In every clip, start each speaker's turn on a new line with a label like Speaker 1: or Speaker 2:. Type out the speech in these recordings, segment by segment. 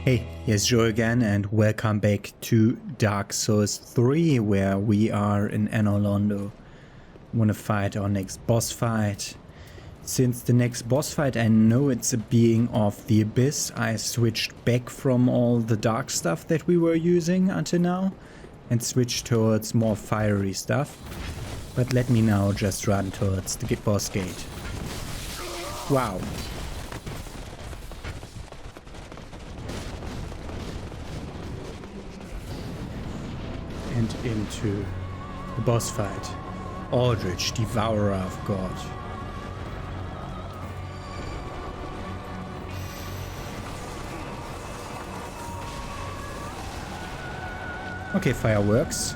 Speaker 1: Hey, here's Joe again and welcome back to Dark Souls 3 where we are in Anor Londo. Wanna fight our next boss fight. Since the next boss fight I know it's a being of the Abyss, I switched back from all the dark stuff that we were using until now and switched towards more fiery stuff. But let me now just run towards the boss gate. Wow. And into the boss fight. Aldrich, Devourer of God. Okay, fireworks.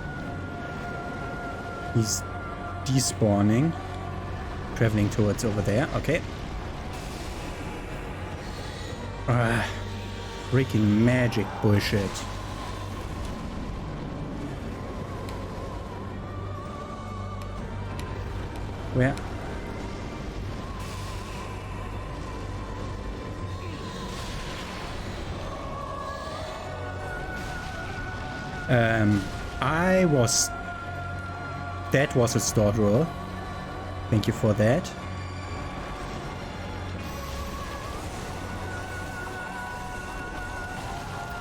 Speaker 1: He's despawning. Traveling towards over there, okay. Freaking magic bullshit. Where? That was a start roll. Thank you for that.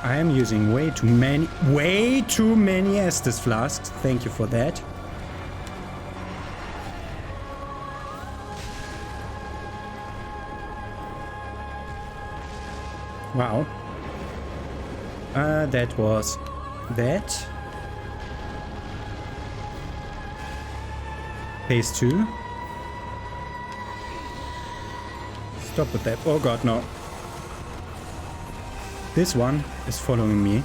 Speaker 1: I am using way too many Estus flasks. Thank you for that. Wow. That was that. Phase 2. Stop with that. Oh god, no. This one is following me.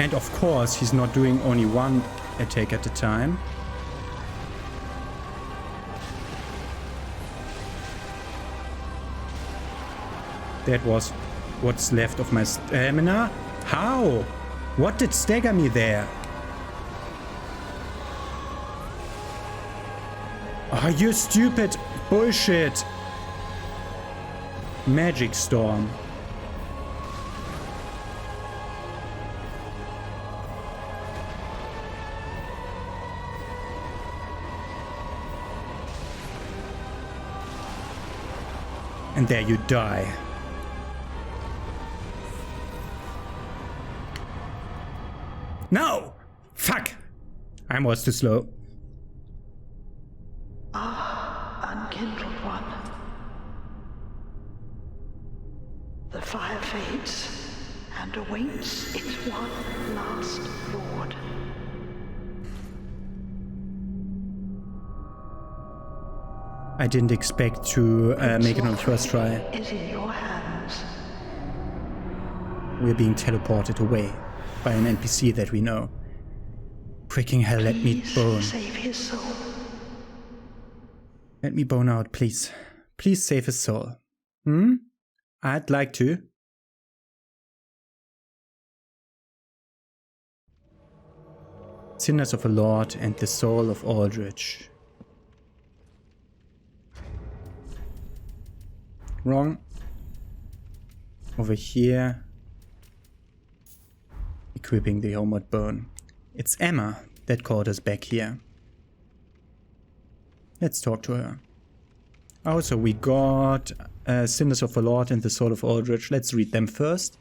Speaker 1: And of course, he's not doing only one attack at a time. That was what's left of my stamina. How? What did stagger me there? Oh, you stupid bullshit. Magic storm. And there you die. No! Fuck! I was too slow.
Speaker 2: Ah, unkindled one. The fire fades and awaits its one last lord.
Speaker 1: I didn't expect to make it on the first try.
Speaker 2: Is in your hands.
Speaker 1: We're being teleported away by an NPC that we know. Freaking hell, let me bone.
Speaker 2: Save his soul.
Speaker 1: Let me bone out, please. Please save his soul. I'd like to. Sinners of a Lord and the soul of Aldrich. Wrong. Over here. Equipping the homeward bone. It's Emma that called us back here. Let's talk to her. Also, we got Sinners of the Lord and the Soul of Aldrich. Let's read them first.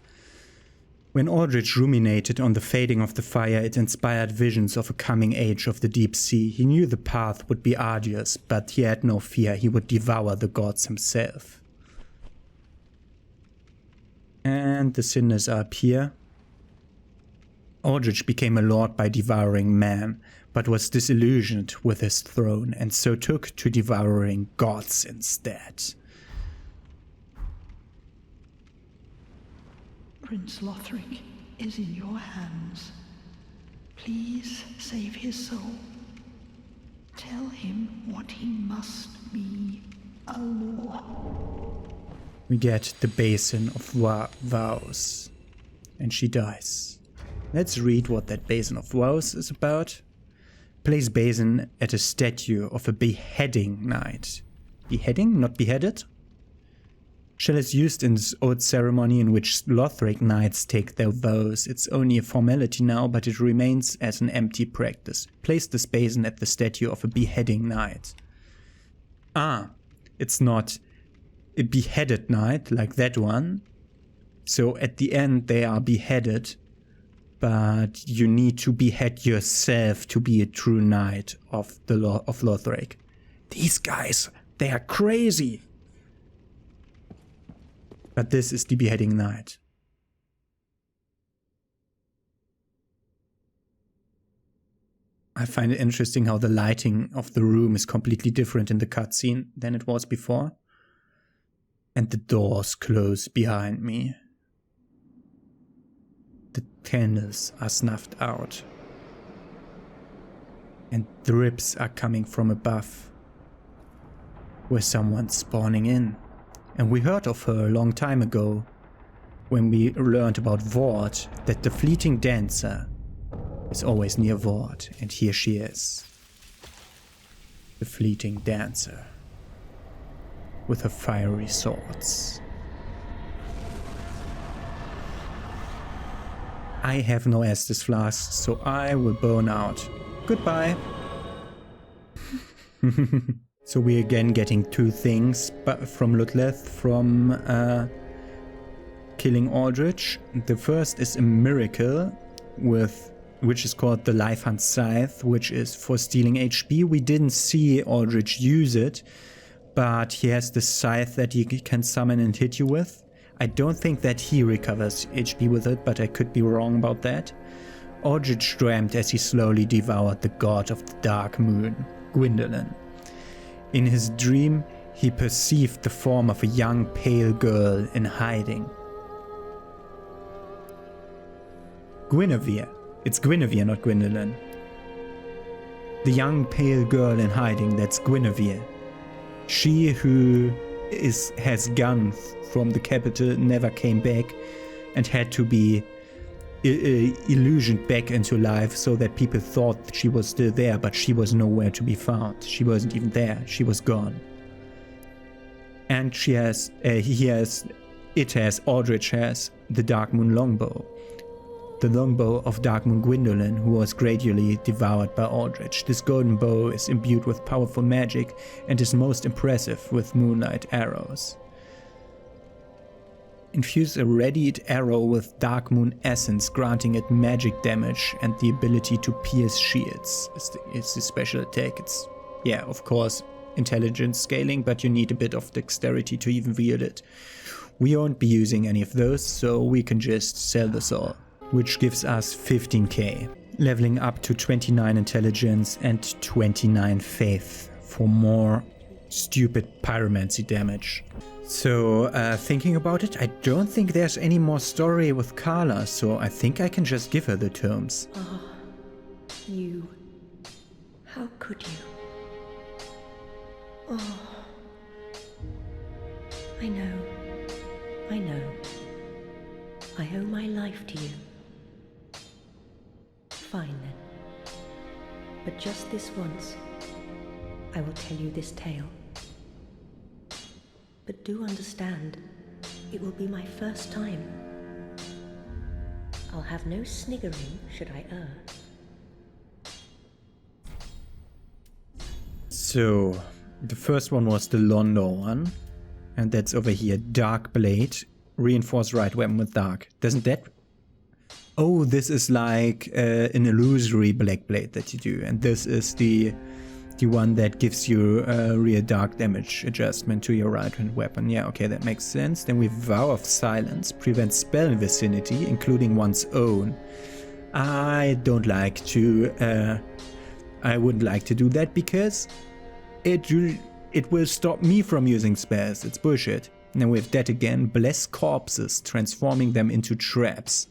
Speaker 1: When Aldrich ruminated on the fading of the fire, it inspired visions of a coming age of the deep sea. He knew the path would be arduous, but he had no fear. He would devour the gods himself. And the sinners are up here. Aldrich became a lord by devouring man, but was disillusioned with his throne, and so took to devouring gods instead.
Speaker 2: Prince Lothric is in your hands. Please save his soul. Tell him what he must be, a law.
Speaker 1: We get the Basin of Vows, and she dies. Let's read what that Basin of Vows is about. Place basin at a statue of a beheading knight. Beheading, not beheaded? Shell is used in this old ceremony in which Lothric knights take their vows. It's only a formality now, but it remains as an empty practice. Place this basin at the statue of a beheading knight. Ah, it's not a beheaded knight like that one. So at the end they are beheaded, but you need to behead yourself to be a true knight of Lothric. These guys, they are crazy. But this is the beheading knight. I find it interesting how the lighting of the room is completely different in the cutscene than it was before. And the doors close behind me. The candles are snuffed out. And drips are coming from above. Where someone's spawning in. And we heard of her a long time ago, when we learned about Vord, that the fleeting dancer is always near Vord, and here she is. The fleeting dancer, with her fiery swords. I have no Estus flasks, so I will burn out. Goodbye. So we're again getting two things from Lutleth from killing Aldrich. The first is a miracle, which is called the Life Hunt Scythe, which is for stealing HP. We didn't see Aldrich use it, but he has the scythe that he can summon and hit you with. I don't think that he recovers HP with it, but I could be wrong about that. Aldrich dreamt as he slowly devoured the god of the dark moon, Gwyndolin. In his dream, he perceived the form of a young pale girl in hiding. Guinevere. It's Guinevere, not Gwyndolin. The young pale girl in hiding, that's Guinevere. She who has gone from the capital, never came back, and had to be illusioned back into life so that people thought that she was still there, but she was nowhere to be found. She wasn't even there. She was gone. And Aldrich has the Dark Moon longbow. The longbow of Dark Moon Gwyndolin, who was gradually devoured by Aldrich. This golden bow is imbued with powerful magic and is most impressive with moonlight arrows. Infuse a readied arrow with Dark Moon essence, granting it magic damage and the ability to pierce shields. It's the special attack. It's, yeah, of course, intelligence scaling, but you need a bit of dexterity to even wield it. We won't be using any of those, so we can just sell this all, which gives us 15k, leveling up to 29 intelligence and 29 faith for more stupid pyromancy damage. So, thinking about it, I don't think there's any more story with Carla, so I think I can just give her the terms.
Speaker 3: Oh, you. How could you? Oh. I know. I owe my life to you. Fine then. But just this once, I will tell you this tale. But do understand, it will be my first time. I'll have no sniggering should I err.
Speaker 1: So, the first one was the Londo one, and that's over here, Dark Blade, reinforced right weapon with dark. Doesn't that... Oh, this is like an illusory black blade that you do, and this is the one that gives you a real dark damage adjustment to your right hand weapon. Yeah, okay, that makes sense. Then we Vow of Silence, prevents spell vicinity, including one's own. I don't like to... I wouldn't like to do that because it will stop me from using spells. It's bullshit. And then we have that again, Bless Corpses, transforming them into traps.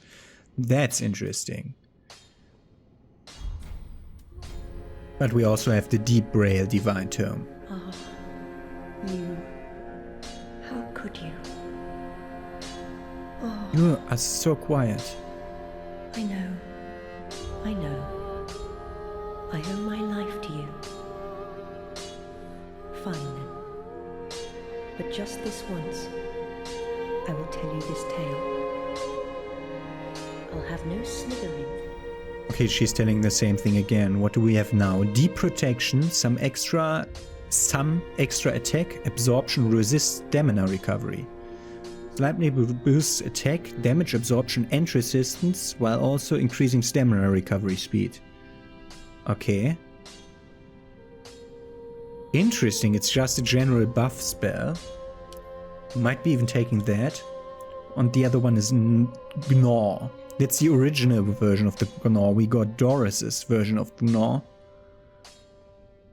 Speaker 1: That's interesting. But we also have the Deep Braille Divine Tome.
Speaker 3: Oh, you. How could you? Oh.
Speaker 1: You are so quiet.
Speaker 3: I know. I owe my life to you. Fine then. But just this once, I will tell you this tale. I'll have no slithering.
Speaker 1: Okay, she's telling the same thing again. What do we have now? Deep protection, some extra attack, absorption, resist, stamina recovery. Slightly boosts attack, damage absorption and resistance, while also increasing stamina recovery speed. Okay. Interesting, it's just a general buff spell. Might be even taking that. And the other one is Gnaw. That's the original version of the Gnaw. We got Doris's version of the Gnaw.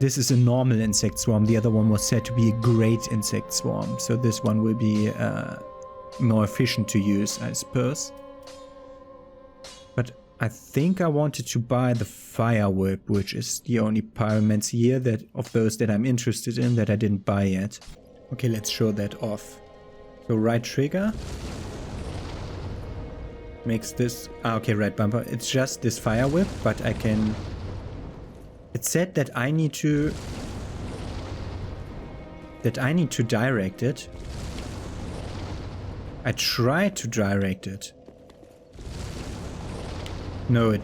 Speaker 1: This is a normal insect swarm. The other one was said to be a great insect swarm. So this one will be more efficient to use, I suppose. But I think I wanted to buy the Fire Whip, which is the only pyromancy here that of those that I'm interested in that I didn't buy yet. Okay, let's show that off. So right trigger. Makes this... okay, right bumper. It's just this Fire Whip, but I can... It said that I need to... direct it. I tried to direct it. No,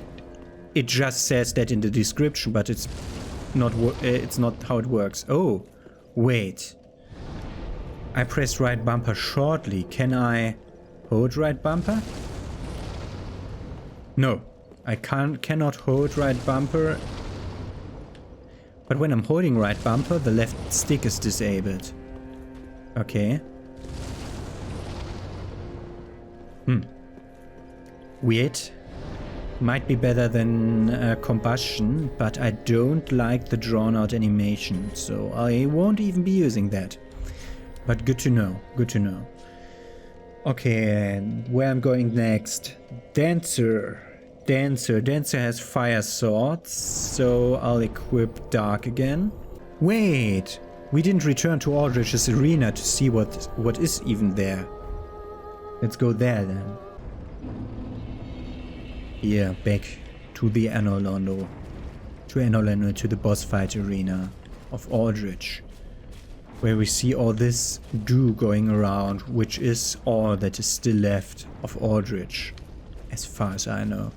Speaker 1: it just says that in the description, but it's not how it works. Oh, wait. I pressed right bumper shortly. Can I hold right bumper? No, I cannot hold right bumper. But when I'm holding right bumper, the left stick is disabled. Okay. Weird. Might be better than combustion, but I don't like the drawn out animation, so I won't even be using that. But good to know, good to know. Okay, and where I'm going next? Dancer has fire swords, so I'll equip Dark again. Wait, we didn't return to Aldrich's arena to see what is even there. Let's go there then. Yeah, back to the Anor Londo. To the boss fight arena of Aldrich, where we see all this goo going around, which is all that is still left of Aldrich, as far as I know.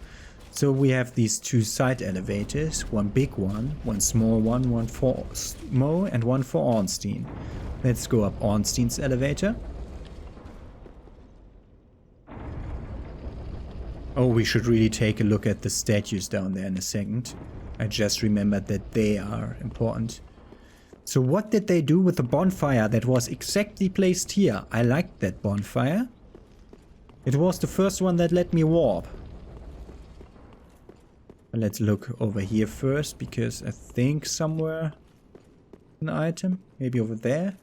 Speaker 1: So we have these two side elevators, one big one small one for Mo and one for Ornstein. Let's go up Ornstein's elevator. Oh, we should really take a look at the statues down there in a second. I just remembered that they are important. So what did they do with the bonfire that was exactly placed here? I liked that bonfire. It was the first one that let me warp. Let's look over here first, because I think somewhere an item, maybe over there.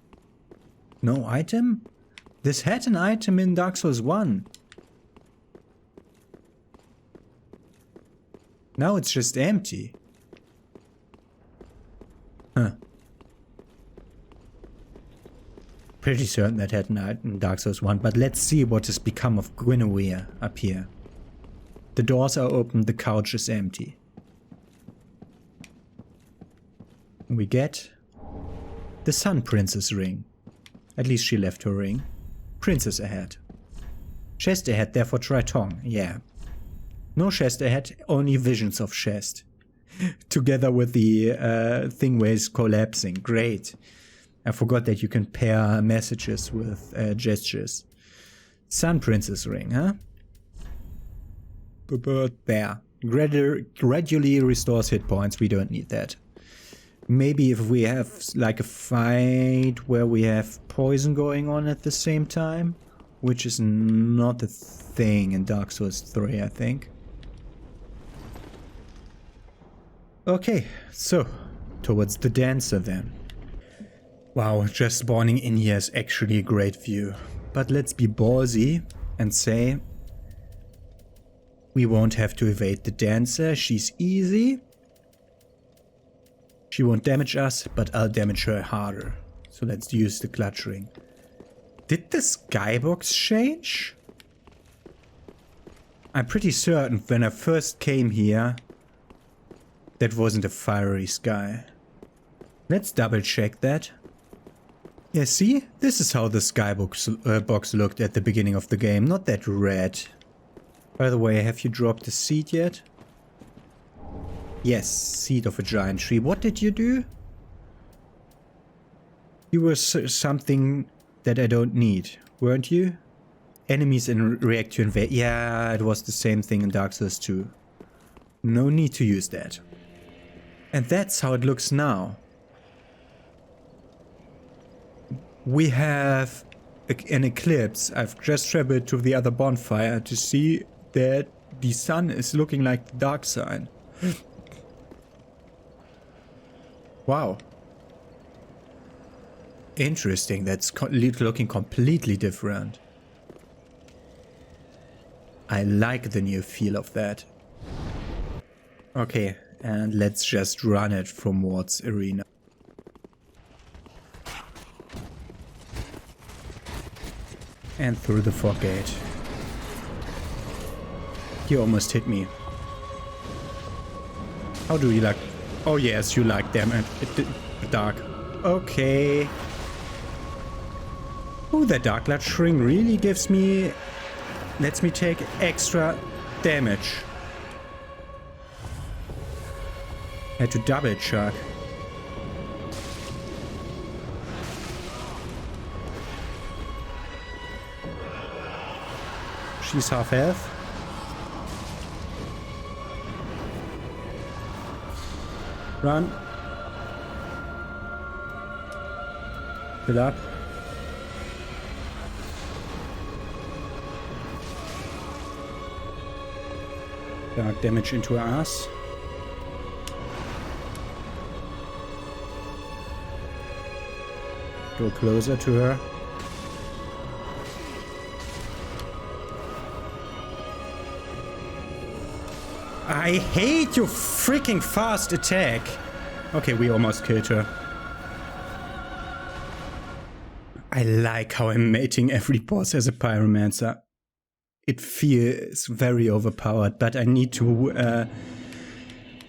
Speaker 1: No item? This had an item in Dark Souls 1. Now it's just empty. Huh. Pretty certain that had an item in Dark Souls 1, but let's see what has become of Guinevere up here. The doors are open, the couch is empty. We get the Sun Princess ring. At least she left her ring. Princess ahead. Chest ahead, therefore try tongue. Yeah. No chest ahead, only visions of chest. Together with the thing where it's collapsing. Great. I forgot that you can pair messages with gestures. Sun Princess ring, huh? There. Gradually restores hit points. We don't need that. Maybe if we have like a fight where we have poison going on at the same time, which is not a thing in Dark Souls 3, I think. Okay, so towards the dancer then. Wow, just spawning in here is actually a great view. But let's be ballsy and say we won't have to evade the dancer. She's easy. She won't damage us, but I'll damage her harder. So let's use the clutch ring. Did the skybox change? I'm pretty certain when I first came here, that wasn't a fiery sky. Let's double check that. Yeah, see? This is how the box looked at the beginning of the game. Not that red. By the way, have you dropped the seed yet? Yes, seed of a giant tree. What did you do? You were something that I don't need, weren't you? Enemies react to invade. Yeah, it was the same thing in Dark Souls 2. No need to use that. And that's how it looks now. We have an eclipse. I've just traveled to the other bonfire to see that the sun is looking like the dark side. Wow. Interesting, that's looking completely different. I like the new feel of that. Okay, and let's just run it from Ward's arena. And through the fog gate. You almost hit me. How do you like... Oh yes, you like them and dark. Okay. Oh, that Dark Latch ring really gives me... lets me take extra damage. Had to double chuck. She's half health. Run. Fill up. Dark damage into her ass. Go closer to her. I hate your freaking fast attack. Okay, we almost killed her. I like how I'm mating every boss as a pyromancer. It feels very overpowered, but I need to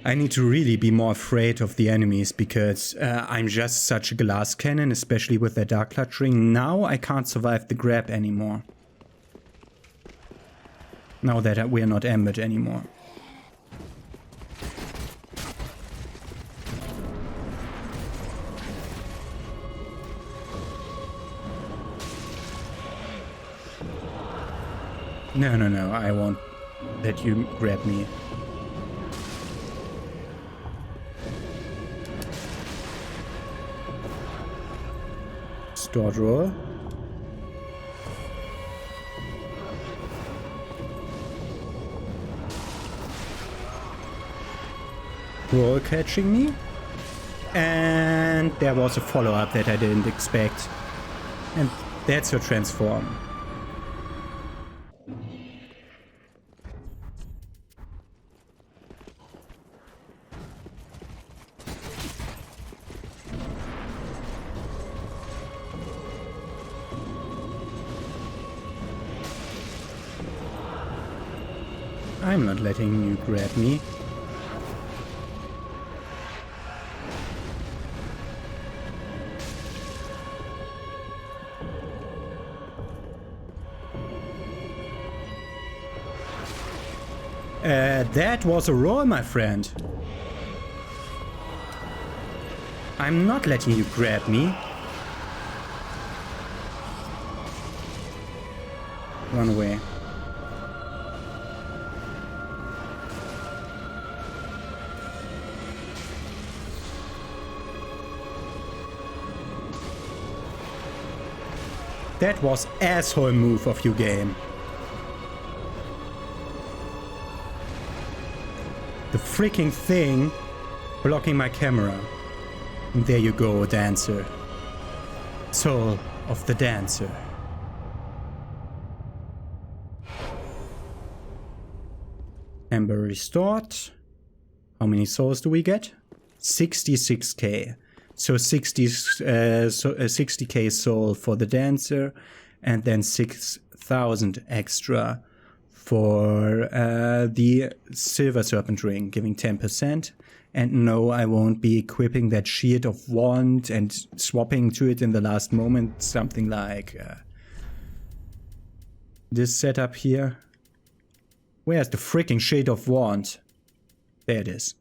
Speaker 1: really be more afraid of the enemies because I'm just such a glass cannon, especially with their Dark Clutch ring. Now I can't survive the grab anymore. Now that we're not embered anymore. No, no, no, I won't let you grab me. Store drawer. Roll catching me. And there was a follow-up that I didn't expect. And that's your transform. I'm not letting you grab me. That was a roll, my friend. I'm not letting you grab me. Run away. That was asshole move of you, game. The freaking thing blocking my camera. And there you go, dancer. Soul of the dancer. Ember restored. How many souls do we get? 66k. So 60k soul for the dancer, and then 6,000 extra for the silver serpent ring, giving 10%, And no, I won't be equipping that Shield of Wand and swapping to it in the last moment. Something like this setup here. Where's the freaking Shield of Wand? There it is.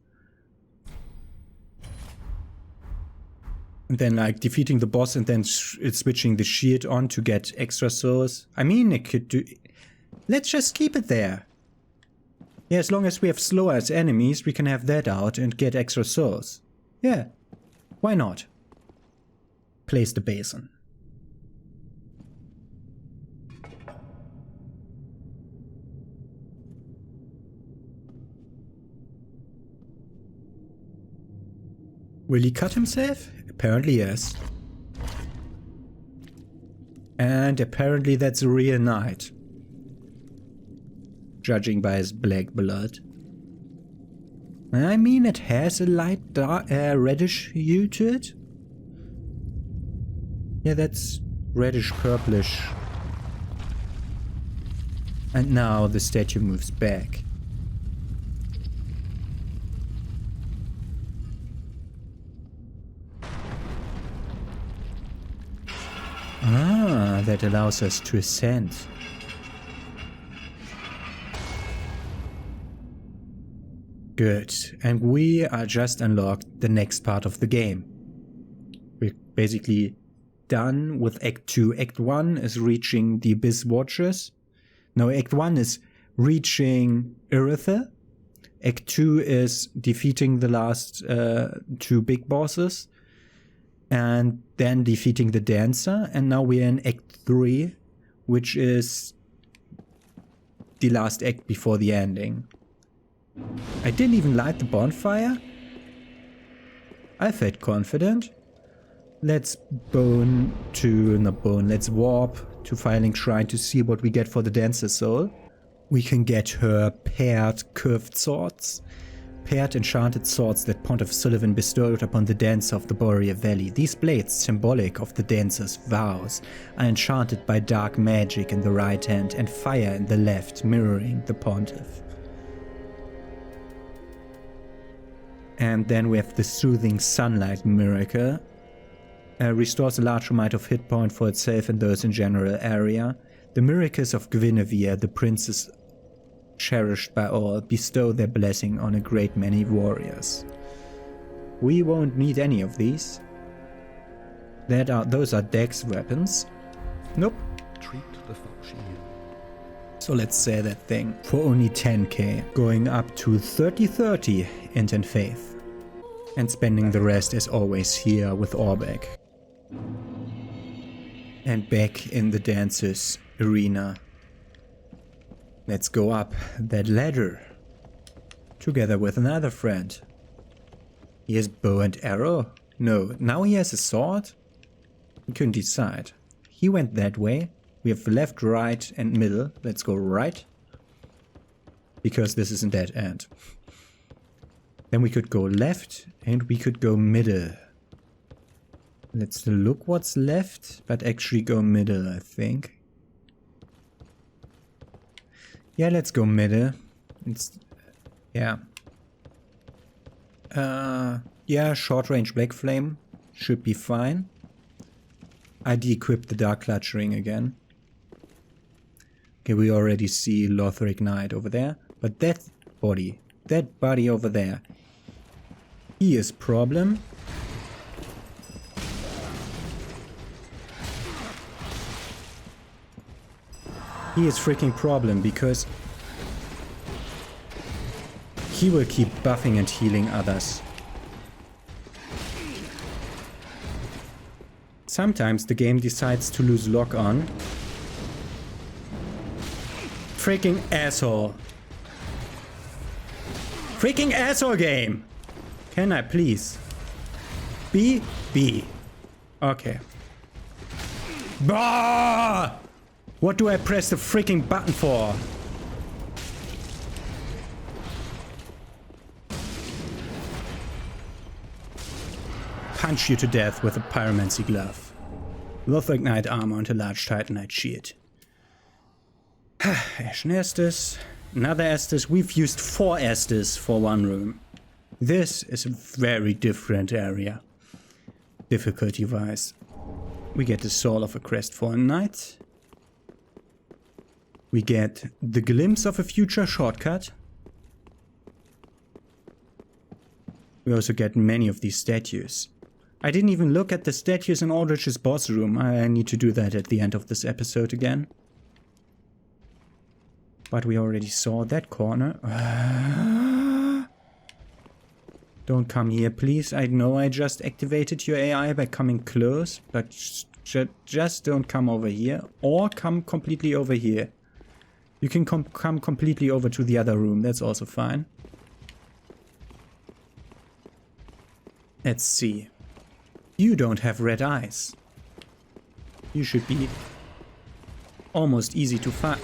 Speaker 1: And then like defeating the boss and then switching the shield on to get extra souls. I mean, it could do... Let's just keep it there. Yeah, as long as we have slow as enemies, we can have that out and get extra souls. Yeah, why not? Place the basin. Will he cut himself? Apparently yes. And apparently that's a real knight. Judging by his black blood. I mean, it has a light dark, reddish hue to it. Yeah, that's reddish purplish. And now the statue moves back. Ah, that allows us to ascend. Good, and we are just unlocked the next part of the game. We're basically done with Act 2. Act 1 is reaching the Abyss Watchers. No, Act 1 is reaching Iritha. Act 2 is defeating the last 2 big bosses. And then defeating the dancer. And now we're in Act 3, which is the last act before the ending. I didn't even light the bonfire. I felt confident. Let's warp to Firelink Shrine to see what we get for the dancer soul. We can get her paired curved swords. Paired enchanted swords that Pontiff Sullivan bestowed upon the dancer of the Boreal Valley. These blades, symbolic of the dancer's vows, are enchanted by dark magic in the right hand and fire in the left, mirroring the Pontiff. And then we have the Soothing Sunlight Miracle. Restores a large amount of hit point for itself and those in general area. The miracles of Guinevere, the princess cherished by all, bestow their blessing on a great many warriors. We won't need any of these. Those are Dex weapons. Nope.
Speaker 4: Treat the function.
Speaker 1: So let's say that thing for only 10k, going up to 30-30 Int and Faith. And spending the rest as always here with Orbeck. And back in the dancer's arena. Let's go up that ladder. Together with another friend. He has bow and arrow? No, now he has a sword? He couldn't decide. He went that way. We have left, right and middle. Let's go right. Because this is a dead end. Then we could go left and we could go middle. Let's look what's left, but actually go middle, I think. Yeah, let's go middle. Yeah, short range Black Flame should be fine. I de-equipped the Dark Clutch Ring again. Okay, we already see Lothric Knight over there. But that body over there, he is problem. He is freaking problem because he will keep buffing and healing others. Sometimes the game decides to lose lock on. Freaking asshole. Freaking asshole game. Can I please? B. Okay. Bah! What do I press the freaking button for? Punch you to death with a pyromancy glove. Lothric Knight armor and a large Titanite shield. Ashen Estus. Another Estus. We've used 4 Estus for one room. This is a very different area, difficulty-wise. We get the Soul of a Crestfallen Knight. We get the glimpse of a future shortcut. We also get many of these statues. I didn't even look at the statues in Aldrich's boss room. I need to do that at the end of this episode again. But we already saw that corner. Don't come here, please. I know I just activated your AI by coming close, but just don't come over here. Or come completely over here. You can come completely over to the other room. That's also fine. Let's see. You don't have red eyes. You should be almost easy to find.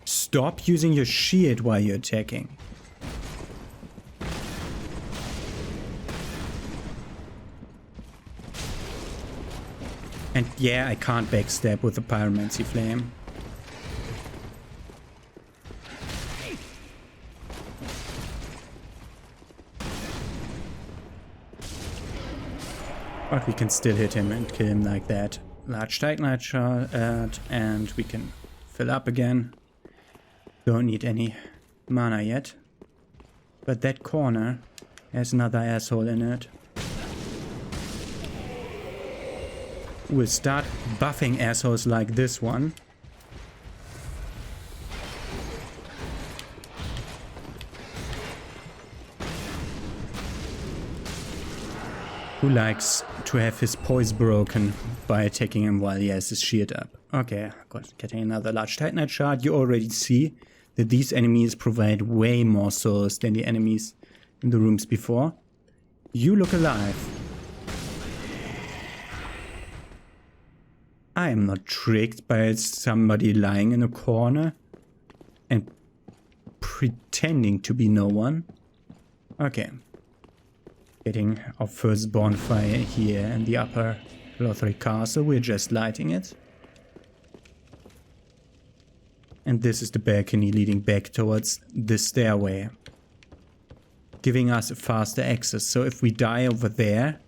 Speaker 1: Stop using your shield while you're attacking. And yeah, I can't backstab with the Pyromancy Flame. But we can still hit him and kill him like that. Large Titanite shard, and we can fill up again. Don't need any mana yet. But that corner has another asshole in it. We'll start buffing assholes like this one. Who likes to have his poise broken by attacking him while he has his shield up. Okay, getting another large Titanite shard. You already see that these enemies provide way more souls than the enemies in the rooms before. You look alive. I am not tricked by somebody lying in a corner and pretending to be no one. Okay. Getting our first bonfire here in the upper Lothric Castle. We're just lighting it. And this is the balcony leading back towards the stairway, giving us a faster access. So if we die over there,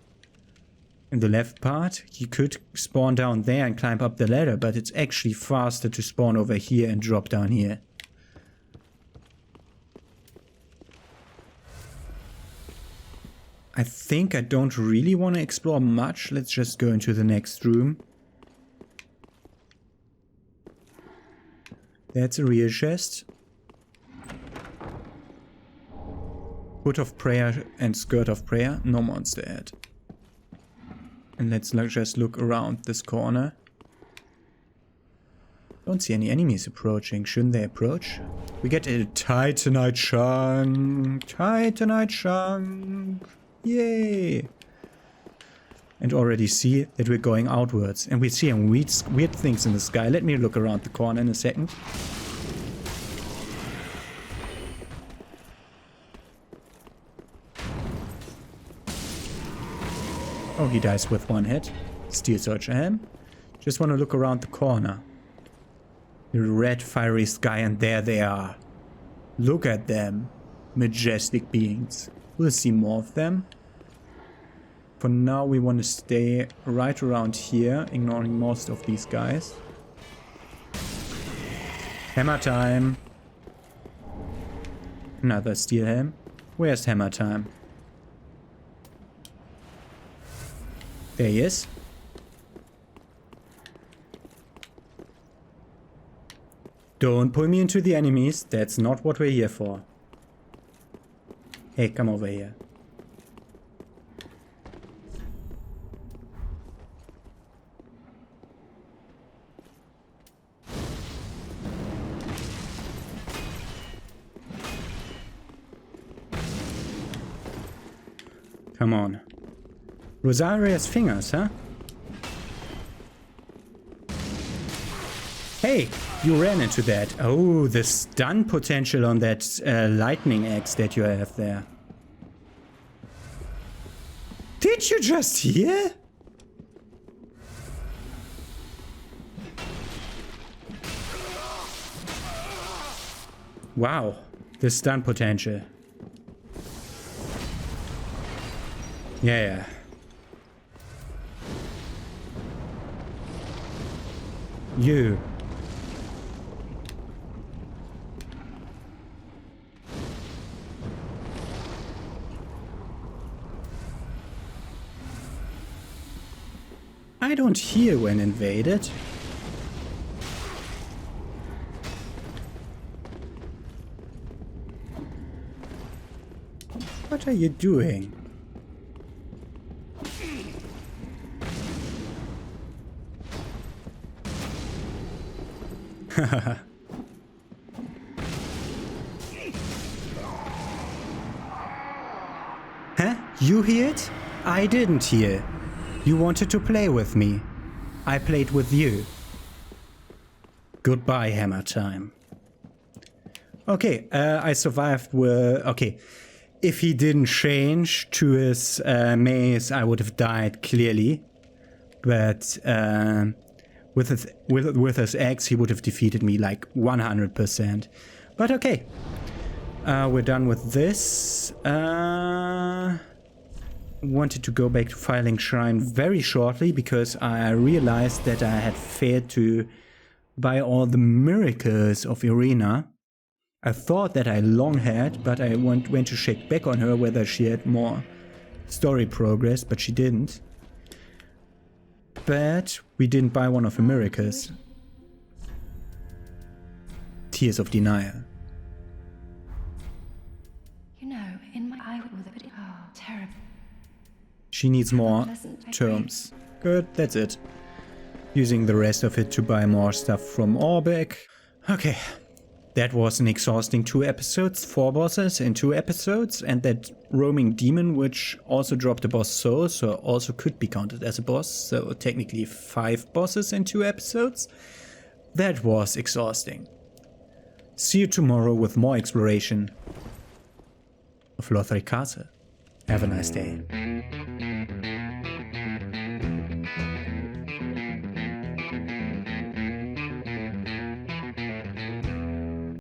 Speaker 1: in the left part, you could spawn down there and climb up the ladder, but it's actually faster to spawn over here and drop down here. I think I don't really want to explore much. Let's just go into the next room. That's a real chest. Hood of Prayer and Skirt of Prayer. No monster head. And let's just look around this corner. Don't see any enemies approaching. Shouldn't they approach? We get a Titanite chunk. Titanite chunk. Yay! And already see that we're going outwards. And we're seeing weird things in the sky. Let me look around the corner in a second. Oh, he dies with one hit. Steel Soldier Helm. Just want to look around the corner. The red fiery sky, and there they are. Look at them. Majestic beings. We'll see more of them. For now, we want to stay right around here, ignoring most of these guys. Hammer time. Another steel helm. Where's hammer time? There he is. Don't pull me into the enemies. That's not what we're here for. Hey, come over here. Come on. Rosaria's fingers, huh? Hey, you ran into that. Oh, the stun potential on that lightning axe that you have there. Did you just hear? Wow, the stun potential. Yeah. You. I don't hear when invaded. What are you doing? Huh? You hear it? I didn't hear. You wanted to play with me. I played with you. Goodbye, hammer time. Okay, I survived with... Okay, if he didn't change to his maze, I would have died clearly. But with his axe, he would have defeated me like 100%. But okay, we're done with this. Wanted to go back to Filing Shrine very shortly because I realized that I had failed to buy all the miracles of Irina. I thought that I long had, but I went to check back on her whether she had more story progress, but she didn't. But we didn't buy one of the miracles. Tears of Denial.
Speaker 5: You know, in my eye with a bit terrible.
Speaker 1: She needs more terms. Good, that's it. Using the rest of it to buy more stuff from Aldrich. Okay. That was an exhausting 2 episodes, 4 bosses in 2 episodes, and that roaming demon which also dropped a boss soul, so also could be counted as a boss, so technically 5 bosses in 2 episodes. That was exhausting. See you tomorrow with more exploration of Lothric Castle. Have a nice day.